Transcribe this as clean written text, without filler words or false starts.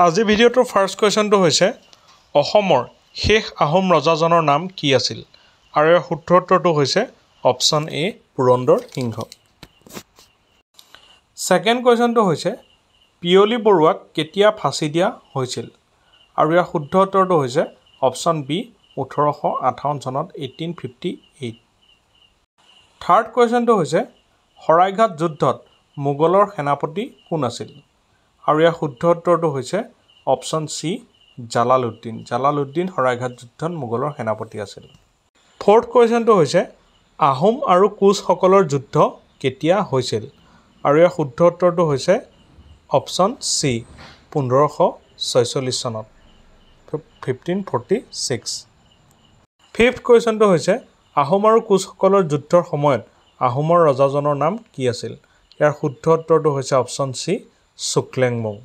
আজি ভিডিঅ'টোৰ ফাৰ্ষ্ট কুৱেশ্যনটো হৈছে অসমৰ শেষ আহোম ৰজাজনৰ নাম কি আছিল আৰু ইয়াৰ শুদ্ধ উত্তৰটো হৈছে option A Purandar Singha. Second কুৱেশ্যনটো হৈছে পিয়লি বৰুৱাক কেতিয়া ফাঁচি দিয়া হৈছিল আৰু ইয়াৰ শুদ্ধ উত্তৰটো হৈছে অপশ্যন বি 1858 চনত 1858। থাৰ্ড কুৱেশ্যনটো হৈছে শৰাইঘাট যুদ্ধত মোগলৰ সেনাপতি কোন আছিল আৰু ইয়াৰ শুদ্ধ উত্তৰটো হৈছে অপশ্যন চি জালালুদ্দিন শৰাইঘাট যুদ্ধত মোগলৰ সেনাপতি আছিল। ফ'ৰ্থ কুৱেশ্যনটো হৈছে আহোম আৰু কোচসকলৰ যুদ্ধ কেতিয়া হৈছিল আৰু ইয়াৰ শুদ্ধ উত্তৰটো হৈছে অপশ্যন চি 1546 চনত 1546। ফিফ্থ কুৱেশ্যনটো হৈছে আহোম আৰু কোচসকলৰ যুদ্ধৰ সময়ত আহোমৰ ৰজাজনৰ নাম কি আছিল ইয়াৰ শুদ্ধ উত্তৰটো হৈছে অপশ্যন চি চুকলেংমুং।